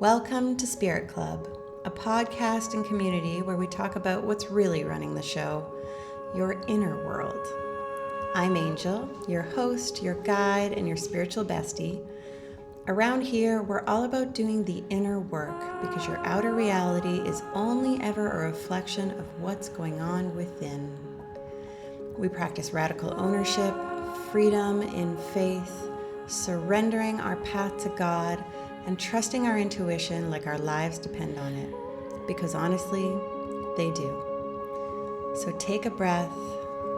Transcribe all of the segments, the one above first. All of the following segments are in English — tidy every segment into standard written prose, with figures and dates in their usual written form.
Welcome to Spirit Club, a podcast and community where we talk about what's really running the show, your inner world. I'm Angel, your host, your guide, and your spiritual bestie. Around here, we're all about doing the inner work because your outer reality is only ever a reflection of what's going on within. We practice radical ownership, freedom in faith, surrendering our path to God, and trusting our intuition like our lives depend on it. Because honestly, they do. So take a breath,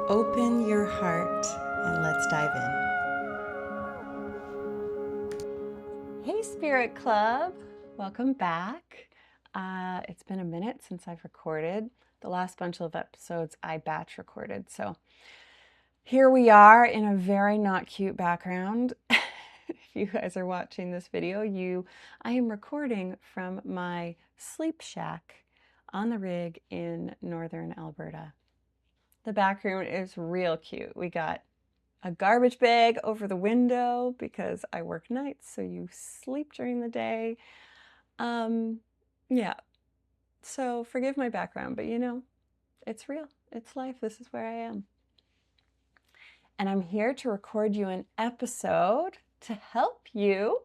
open your heart, and let's dive in. Hey, Spirit Club. Welcome back. It's been a minute since I've recorded. The last bunch of episodes I batch recorded. So here we are in a very not cute background. If you guys are watching this video, I am recording from my sleep shack on the rig in northern Alberta. The background is real cute. We got a garbage bag over the window because I work nights, so you sleep during the day. Yeah, so forgive my background, but it's real. It's life. This is where I am. And I'm here to record you an episode to help you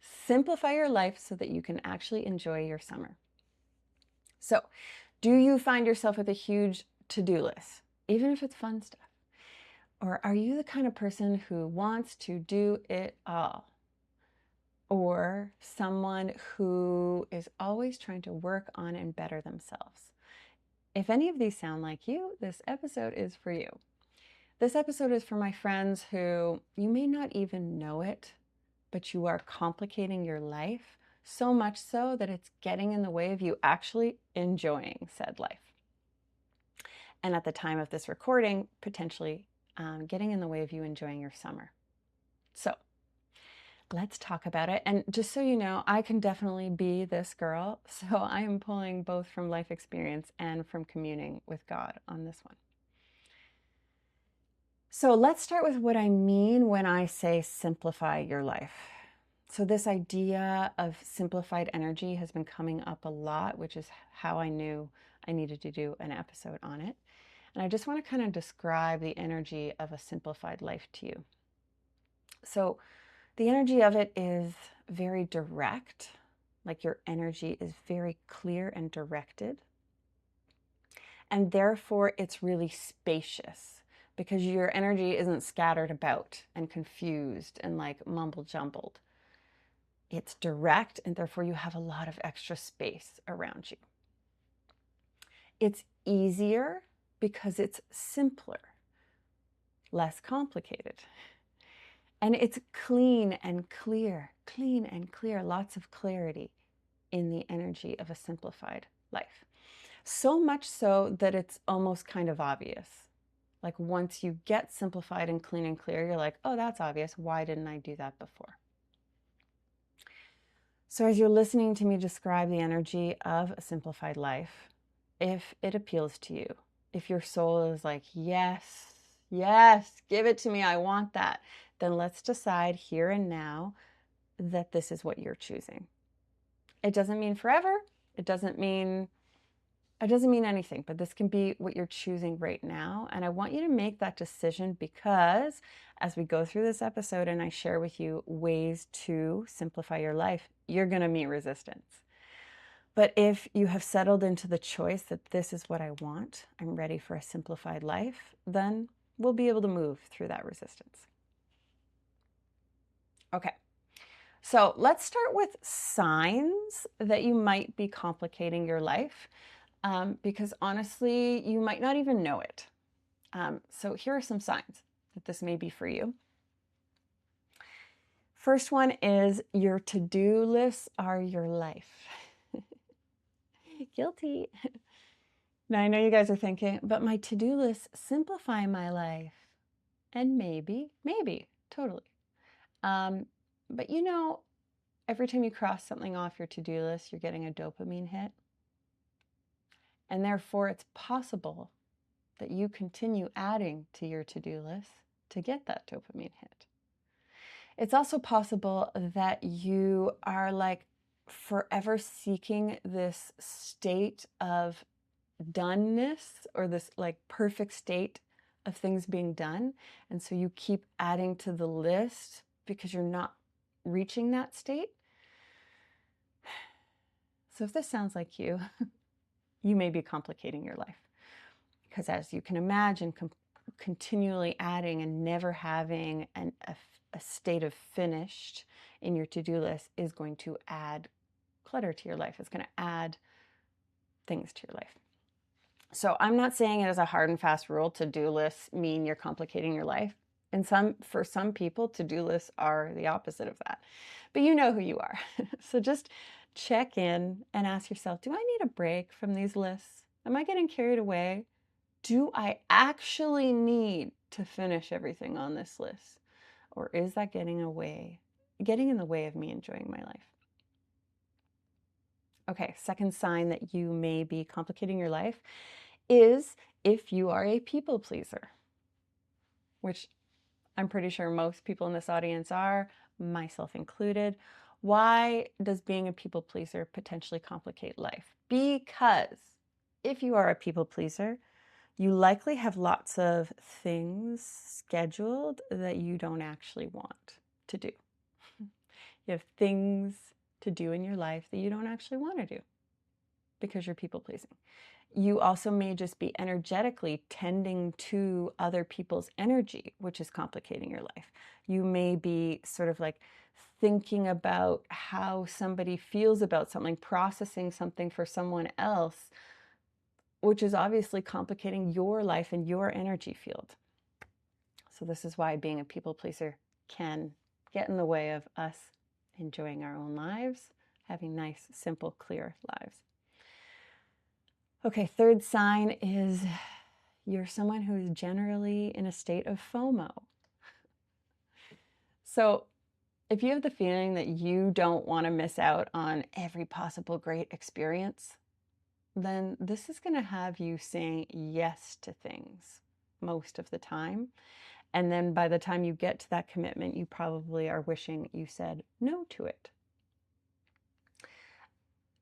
simplify your life so that you can actually enjoy your summer. So, do you find yourself with a huge to-do list, even if it's fun stuff? Or are you the kind of person who wants to do it all? Or someone who is always trying to work on and better themselves? If any of these sound like you, this episode is for you. This episode is for my friends who, you may not even know it, but you are complicating your life so much so that it's getting in the way of you actually enjoying said life. And at the time of this recording, potentially getting in the way of you enjoying your summer. So let's talk about it. And just so you know, I can definitely be this girl. So I am pulling both from life experience and from communing with God on this one. So let's start with what I mean when I say simplify your life. So this idea of simplified energy has been coming up a lot, which is how I knew I needed to do an episode on it. And I just want to kind of describe the energy of a simplified life to you. So the energy of it is very direct, like your energy is very clear and directed. And therefore it's really spacious, because your energy isn't scattered about and confused and like mumble jumbled. It's direct, and therefore you have a lot of extra space around you. It's easier because it's simpler, less complicated. And it's clean and clear, lots of clarity in the energy of a simplified life. So much so that it's almost kind of obvious. Like once you get simplified and clean and clear, you're like, oh, that's obvious. Why didn't I do that before? So as you're listening to me describe the energy of a simplified life, if it appeals to you, if your soul is like, yes, give it to me, I want that, then let's decide here and now that this is what you're choosing. It doesn't mean forever. It doesn't mean anything, but this can be what you're choosing right now. And I want you to make that decision because as we go through this episode and I share with you ways to simplify your life, you're going to meet resistance. But if you have settled into the choice that this is what I want, I'm ready for a simplified life, then we'll be able to move through that resistance. Okay. So let's start with signs that you might be complicating your life. Because honestly, you might not even know it. So here are some signs that this may be for you. First one is your to-do lists are your life. Guilty. Now I know you guys are thinking, but my to-do lists simplify my life. And maybe, totally. But every time you cross something off your to-do list, you're getting a dopamine hit. And therefore, it's possible that you continue adding to your to-do list to get that dopamine hit. It's also possible that you are like forever seeking this state of doneness, or this like perfect state of things being done. And so you keep adding to the list because you're not reaching that state. So if this sounds like you, you may be complicating your life. Because as you can imagine, continually adding and never having a state of finished in your to-do list is going to add clutter to your life. It's going to add things to your life. So I'm not saying it as a hard and fast rule. To-do lists mean you're complicating your life. And for some people, to-do lists are the opposite of that. But you know who you are. So just check in and ask yourself, do I need a break from these lists? Am I getting carried away? Do I actually need to finish everything on this list? Or is that getting in the way of me enjoying my life? Okay, second sign that you may be complicating your life is if you are a people pleaser, which I'm pretty sure most people in this audience are, myself included. Why does being a people pleaser potentially complicate life? Because if you are a people pleaser, you likely have lots of things scheduled that you don't actually want to do. You have things to do in your life that you don't actually want to do because you're people pleasing. You also may just be energetically tending to other people's energy, which is complicating your life. You may be sort of like thinking about how somebody feels about something, processing something for someone else, which is obviously complicating your life and your energy field. So this is why being a people pleaser can get in the way of us enjoying our own lives, having nice, simple, clear lives. Okay, third sign is you're someone who is generally in a state of FOMO. So if you have the feeling that you don't want to miss out on every possible great experience, then this is going to have you saying yes to things most of the time. And then by the time you get to that commitment, you probably are wishing you said no to it.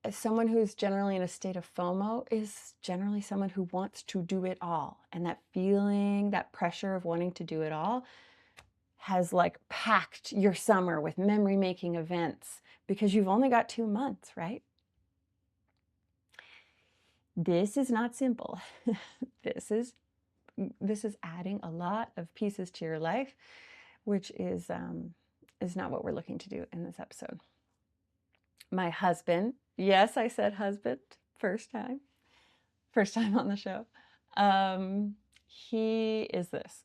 As someone who's generally in a state of FOMO is generally someone who wants to do it all. And that feeling, that pressure of wanting to do it all has like packed your summer with memory-making events because you've only got 2 months, right? This is not simple. This is adding a lot of pieces to your life, which is not what we're looking to do in this episode. My husband, yes, I said husband, first time on the show. He is this.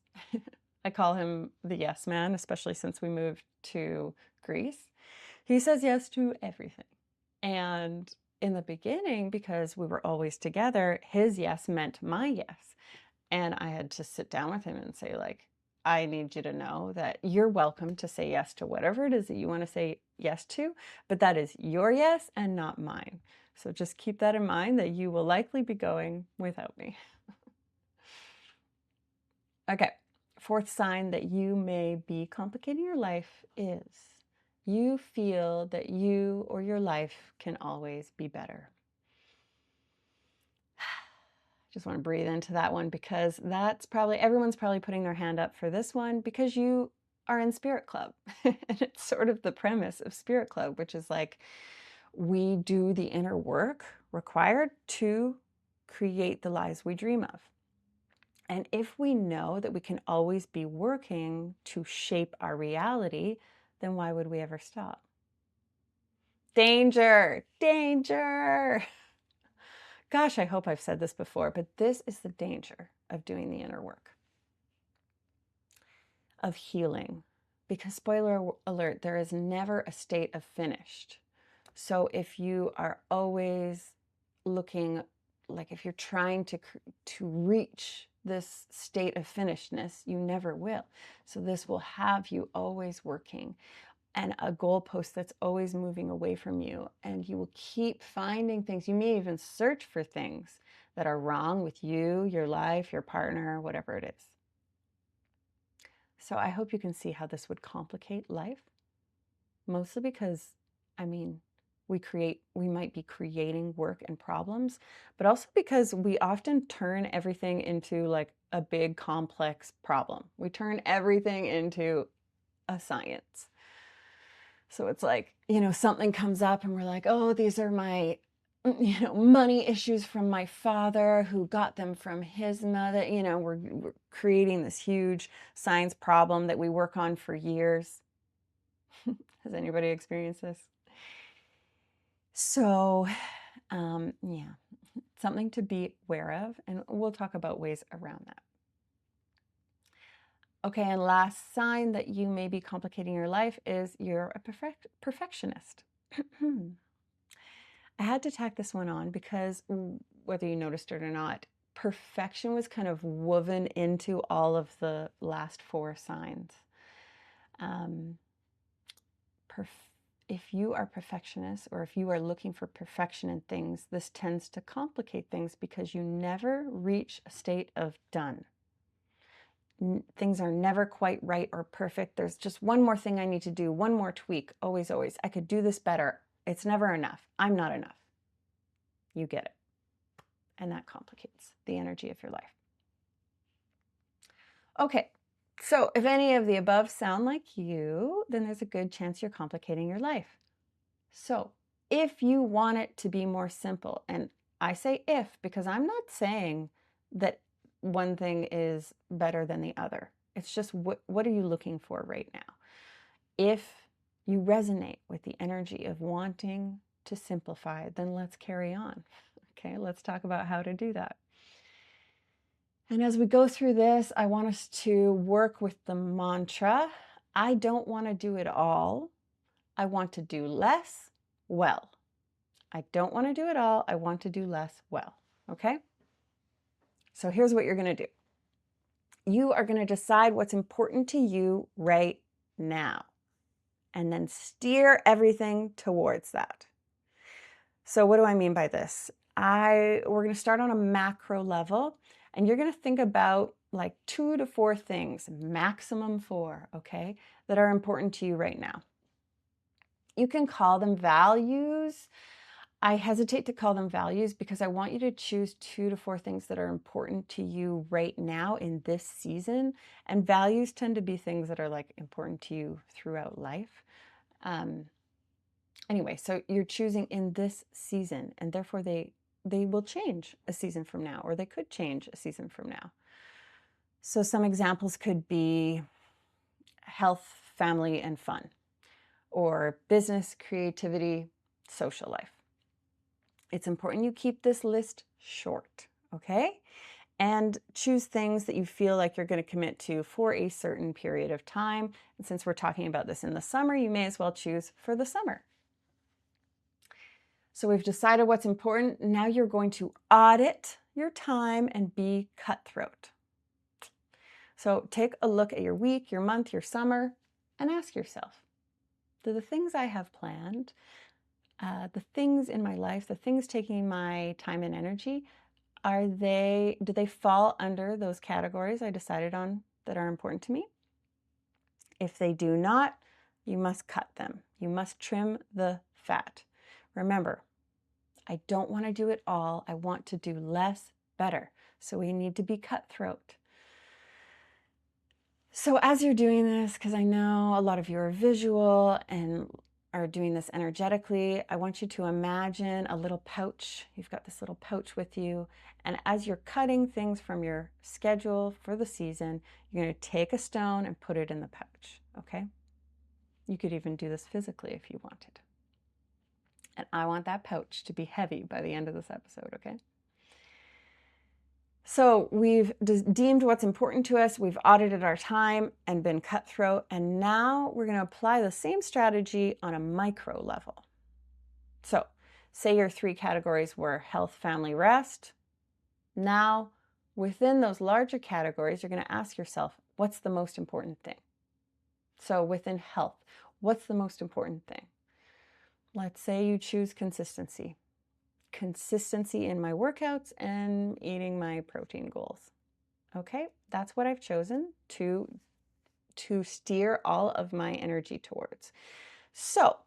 I call him the yes man, especially since we moved to Greece. He says yes to everything. And in the beginning, because we were always together, his yes meant my yes. And I had to sit down with him and say, like, I need you to know that you're welcome to say yes to whatever it is that you want to say yes to, but that is your yes and not mine. So just keep that in mind, that you will likely be going without me. Okay, fourth sign that you may be complicating your life is you feel that you or your life can always be better. Just want to breathe into that one, because everyone's probably putting their hand up for this one because you are in Spirit Club. And it's sort of the premise of Spirit Club, which is like, we do the inner work required to create the lives we dream of. And if we know that we can always be working to shape our reality, then why would we ever stop? Danger, danger. Gosh, I hope I've said this before, but this is the danger of doing the inner work, of healing. Because spoiler alert, there is never a state of finished. So if you are always looking, like if you're trying to reach this state of finishedness, you never will. So this will have you always working, and a goalpost that's always moving away from you. And you will keep finding things. You may even search for things that are wrong with you, your life, your partner, whatever it is. So I hope you can see how this would complicate life. Mostly because, I mean, we might be creating work and problems, but also because we often turn everything into like a big complex problem. We turn everything into a science. So it's like, something comes up and we're like, oh, these are my, money issues from my father who got them from his mother. We're creating this huge science problem that we work on for years. Has anybody experienced this? So, yeah, something to be aware of, and we'll talk about ways around that. Okay, and last sign that you may be complicating your life is you're a perfectionist. I had to tack this one on because whether you noticed it or not, perfection was kind of woven into all of the last 4 signs. If you are perfectionist, or if you are looking for perfection in things, this tends to complicate things because you never reach a state of done. Things are never quite right or perfect. There's just one more thing I need to do, one more tweak, always, always. I could do this better. It's never enough. I'm not enough. You get it. And that complicates the energy of your life. Okay, so if any of the above sound like you, then there's a good chance you're complicating your life. So if you want it to be more simple, and I say if because I'm not saying that one thing is better than the other. It's just what are you looking for right now? If you resonate with the energy of wanting to simplify, then let's carry on. Okay, let's talk about how to do that. And as we go through this, I want us to work with the mantra, I don't want to do it all. I want to do less well. I don't want to do it all. I want to do less well. Okay? So here's what you're going to do. You are going to decide what's important to you right now, and then steer everything towards that. So what do I mean by this? We're going to start on a macro level, and you're going to think about like 2 to 4 things, maximum 4, okay, that are important to you right now. You can call them values. I hesitate to call them values because I want you to choose 2 to 4 things that are important to you right now in this season. And values tend to be things that are like important to you throughout life. Anyway, so you're choosing in this season, and therefore they will change a season from now, or they could change a season from now. So some examples could be health, family, and fun, or business, creativity, social life. It's important you keep this list short, okay? And choose things that you feel like you're going to commit to for a certain period of time. And since we're talking about this in the summer, you may as well choose for the summer. So we've decided what's important. Now you're going to audit your time and be cutthroat. So take a look at your week, your month, your summer, and ask yourself, do the things I have planned, the things in my life, the things taking my time and energy, do they fall under those categories I decided on that are important to me? If they do not, you must cut them. You must trim the fat. Remember, I don't want to do it all. I want to do less better. So we need to be cutthroat. So as you're doing this, because I know a lot of you are visual and are doing this energetically, I want you to imagine a little pouch. You've got this little pouch with you. And as you're cutting things from your schedule for the season, you're going to take a stone and put it in the pouch, okay? You could even do this physically if you wanted. And I want that pouch to be heavy by the end of this episode, okay? So we've deemed what's important to us, we've audited our time and been cutthroat, and now we're going to apply the same strategy on a micro level. So say your 3 categories were health, family, rest. Now, within those larger categories, you're going to ask yourself, what's the most important thing? So within health, what's the most important thing? Let's say you choose consistency. Consistency in my workouts and eating my protein goals. Okay, that's what I've chosen to steer all of my energy towards. So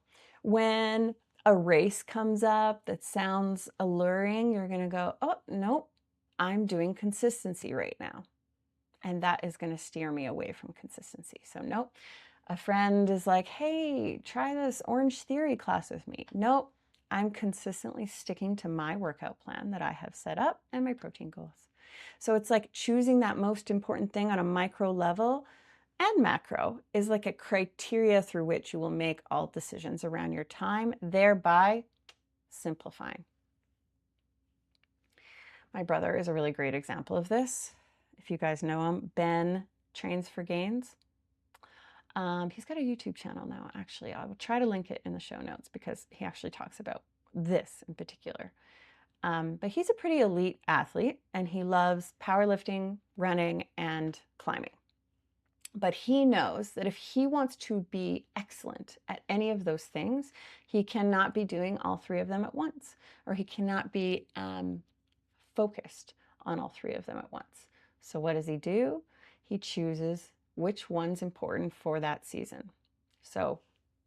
when a race comes up that sounds alluring, you're going to go, oh, nope, I'm doing consistency right now. And that is going to steer me away from consistency. So nope. A friend is like, hey, try this Orange Theory class with me. Nope. I'm consistently sticking to my workout plan that I have set up and my protein goals. So it's like choosing that most important thing on a micro level and macro is like a criteria through which you will make all decisions around your time, thereby simplifying. My brother is a really great example of this. If you guys know him, Ben Trains for Gains. He's got a YouTube channel now, actually. I will try to link it in the show notes because he actually talks about this in particular. But he's a pretty elite athlete and he loves powerlifting, running, and climbing. But he knows that if he wants to be excellent at any of those things, he cannot be doing all three of them at once, or he cannot be focused on all three of them at once. So what does he do? He chooses which one's important for that season. So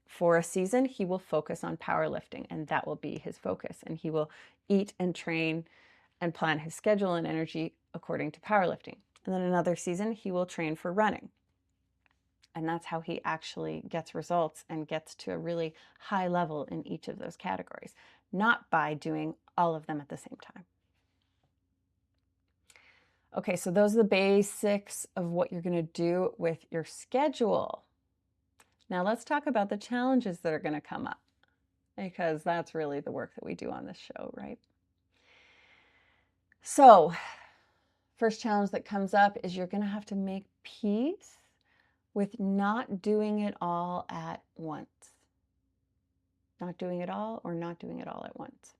for a season, he will focus on powerlifting, and that will be his focus. And he will eat and train and plan his schedule and energy according to powerlifting. And then another season, he will train for running. And that's how he actually gets results and gets to a really high level in each of those categories, not by doing all of them at the same time. Okay, so those are the basics of what you're going to do with your schedule. Now let's talk about the challenges that are going to come up, because that's really the work that we do on this show, right? So, first challenge that comes up is you're going to have to make peace with not doing it all at once. Not doing it all or not doing it all at once.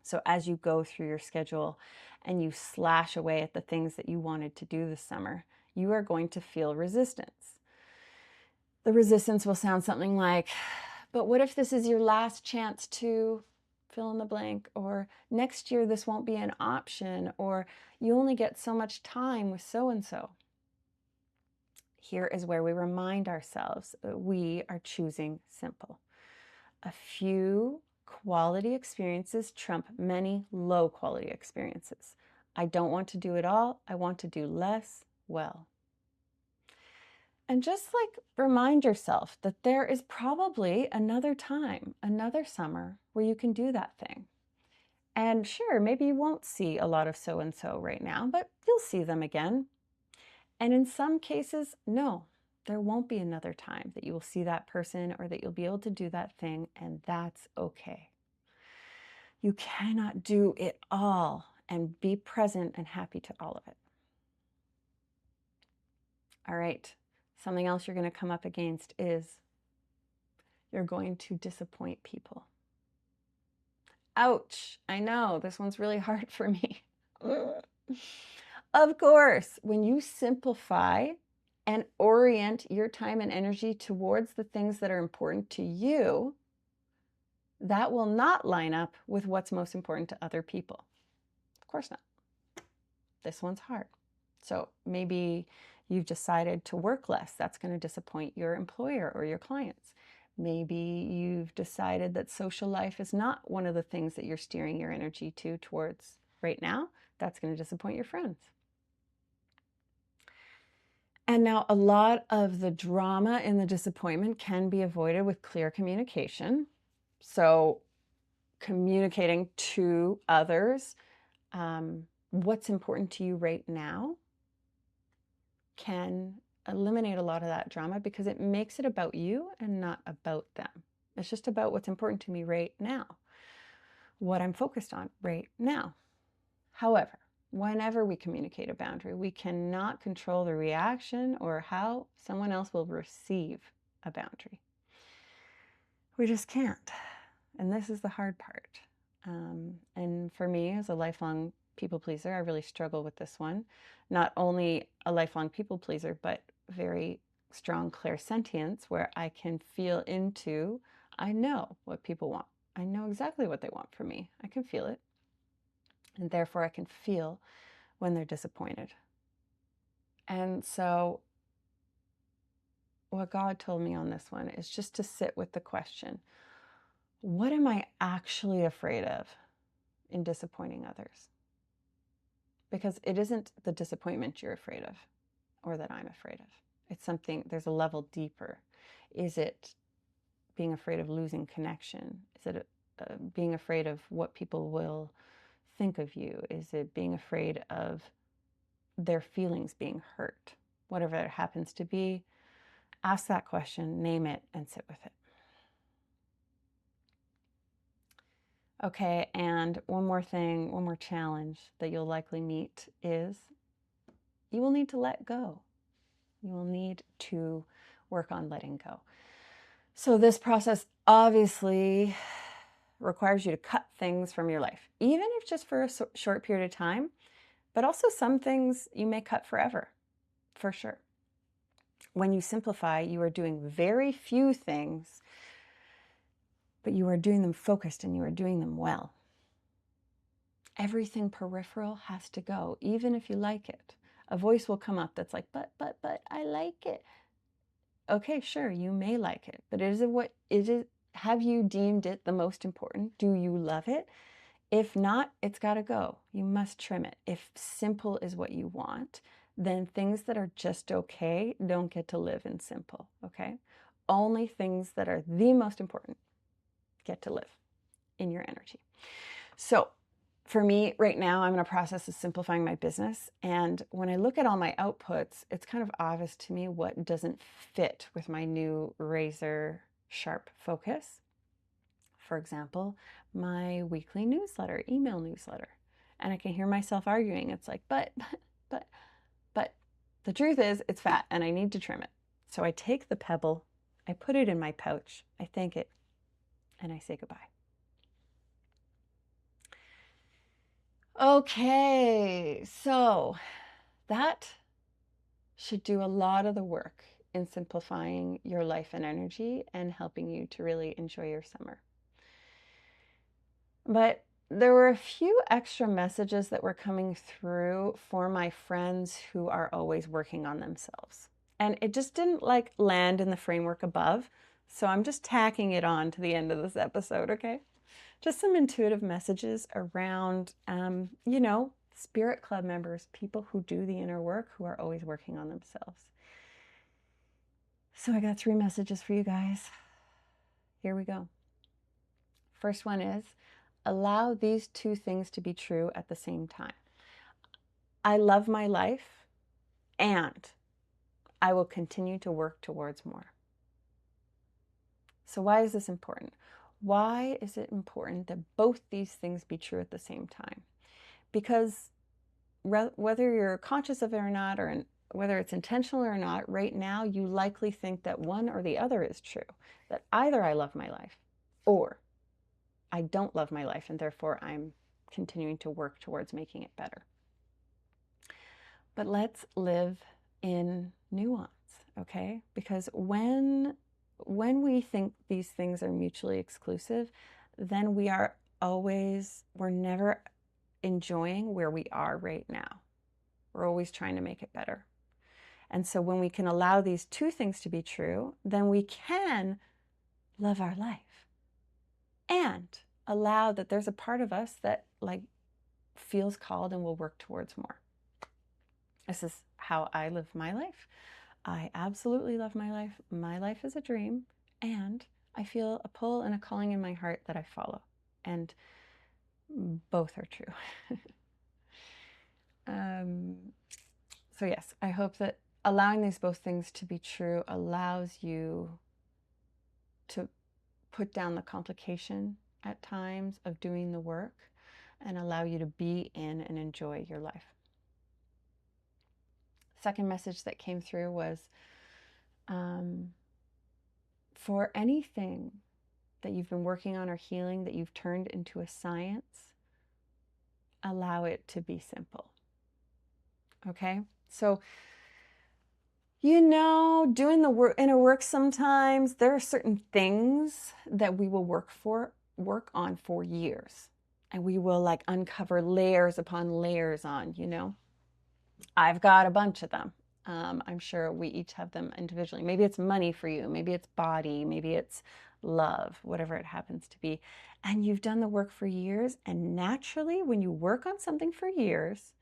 So as you go through your schedule and you slash away at the things that you wanted to do this summer, you are going to feel resistance. The resistance will sound something like, but what if this is your last chance to fill in the blank? Or next year this won't be an option, or you only get so much time with so-and-so. Here is where we remind ourselves that we are choosing simple. A few quality experiences trump many low quality experiences. I don't want to do it all. I want to do less well. And just like remind yourself that there is probably another time, another summer where you can do that thing. And sure, maybe you won't see a lot of so-and-so right now, but you'll see them again. And in some cases, no, there won't be another time that you will see that person or that you'll be able to do that thing, and that's okay. You cannot do it all and be present and happy to all of it. All right, something else you're going to come up against is you're going to disappoint people. Ouch, I know, this one's really hard for me. Of course, when you simplify and orient your time and energy towards the things that are important to you, that will not line up with what's most important to other people. Of course not. This one's hard. So maybe you've decided to work less. That's going to disappoint your employer or your clients. Maybe you've decided that social life is not one of the things that you're steering your energy towards right now. That's going to disappoint your friends. And now a lot of the drama and the disappointment can be avoided with clear communication. So communicating to others what's important to you right now can eliminate a lot of that drama, because it makes it about you and not about them. It's just about what's important to me right now, what I'm focused on right now. However, whenever we communicate a boundary, we cannot control the reaction or how someone else will receive a boundary. We just can't. And this is the hard part. And for me, as a lifelong people pleaser, I really struggle with this one. Not only a lifelong people pleaser, but very strong clairsentience, where I can feel into, I know what people want. I know exactly what they want from me. I can feel it. And therefore I can feel when they're disappointed. And so what God told me on this one is just to sit with the question, what am I actually afraid of in disappointing others? Because it isn't the disappointment you're afraid of or that I'm afraid of. It's something, there's a level deeper. Is it being afraid of losing connection? Is it being afraid of what people will think of you? Is it being afraid of their feelings being hurt? Whatever it happens to be, ask that question, name it, and sit with it. Okay, and one more thing, one more challenge that you'll likely meet is you will need to let go. You will need to work on letting go. So this process obviously requires you to cut things from your life, even if just for a short period of time, but also some things you may cut forever, for sure. When you simplify, you are doing very few things, but you are doing them focused and you are doing them well. Everything peripheral has to go, even if you like it. A voice will come up that's like, but, I like it. Okay, sure, you may like it, but is it, have you deemed it the most important? Do you love it? If not, it's got to go. You must trim it. If simple is what you want, then things that are just okay don't get to live in simple, okay? Only things that are the most important get to live in your energy. So for me right now, I'm in a process of simplifying my business. And when I look at all my outputs, it's kind of obvious to me what doesn't fit with my new razor sharp focus. For example, my weekly newsletter, email newsletter. And I can hear myself arguing. It's like, but the truth is it's fat and I need to trim it. So I take the pebble, I put it in my pouch, I thank it, and I say goodbye. Okay, so that should do a lot of the work in simplifying your life and energy and helping you to really enjoy your summer. But there were a few extra messages that were coming through for my friends who are always working on themselves. And it just didn't like land in the framework above. So I'm just tacking it on to the end of this episode, okay? Just some intuitive messages around, you know, spirit club members, people who do the inner work, who are always working on themselves. So I got 3 messages for you guys. Here we go. First one is, allow these 2 things to be true at the same time. I love my life and I will continue to work towards more. So why is this important? Why is it important that both these things be true at the same time? Because whether you're conscious of it or not, or whether it's intentional or not, right now you likely think that one or the other is true. That either I love my life or I don't love my life and therefore I'm continuing to work towards making it better. But let's live in nuance, okay? Because when we think these things are mutually exclusive, then we're never enjoying where we are right now. We're always trying to make it better. And so when we can allow these 2 things to be true, then we can love our life and allow that there's a part of us that like feels called and will work towards more. This is how I live my life. I absolutely love my life. My life is a dream, and I feel a pull and a calling in my heart that I follow. And both are true. So yes, I hope that allowing these both things to be true allows you to put down the complication at times of doing the work and allow you to be in and enjoy your life. Second message that came through was for anything that you've been working on or healing that you've turned into a science, allow it to be simple. Okay? So, you know, doing the inner work sometimes, there are certain things that we will work on for years. And we will like uncover layers upon layers on, you know. I've got a bunch of them. I'm sure we each have them individually. Maybe it's money for you. Maybe it's body. Maybe it's love, whatever it happens to be. And you've done the work for years, and naturally, when you work on something for years,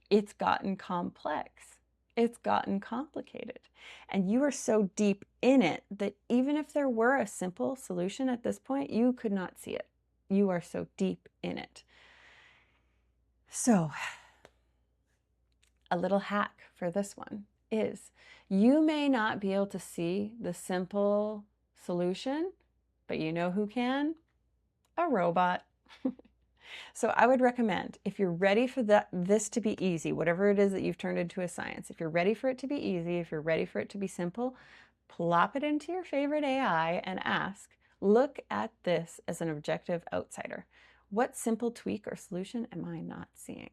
it's gotten complex. It's gotten complicated. And you are so deep in it that even if there were a simple solution at this point, you could not see it. You are so deep in it. So, a little hack for this one is you may not be able to see the simple solution, but you know who can? A robot. So I would recommend, if you're ready for this to be easy, whatever it is that you've turned into a science, if you're ready for it to be easy, if you're ready for it to be simple, plop it into your favorite AI and ask, look at this as an objective outsider. What simple tweak or solution am I not seeing?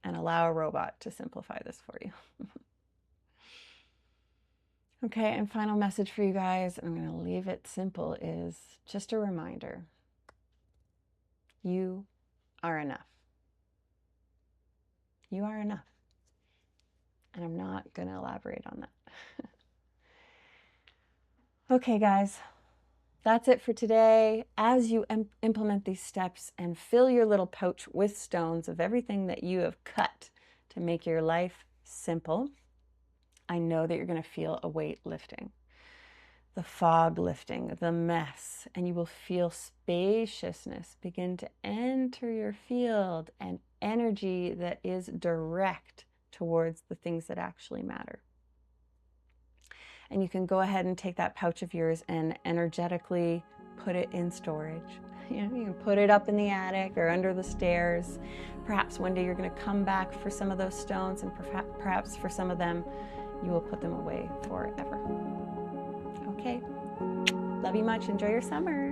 And allow a robot to simplify this for you. Okay, and final message for you guys, I'm going to leave it simple, is just a reminder. You are enough. You are enough. And I'm not going to elaborate on that. Okay, guys, that's it for today. As you implement these steps and fill your little pouch with stones of everything that you have cut to make your life simple, I know that you're going to feel a weight lifting, the fog lifting, the mess, and you will feel spaciousness begin to enter your field and energy that is direct towards the things that actually matter. And you can go ahead and take that pouch of yours and energetically put it in storage. You know, you can put it up in the attic or under the stairs. Perhaps one day you're going to come back for some of those stones, and perhaps for some of them, you will put them away forever. Okay. Love you much. Enjoy your summer.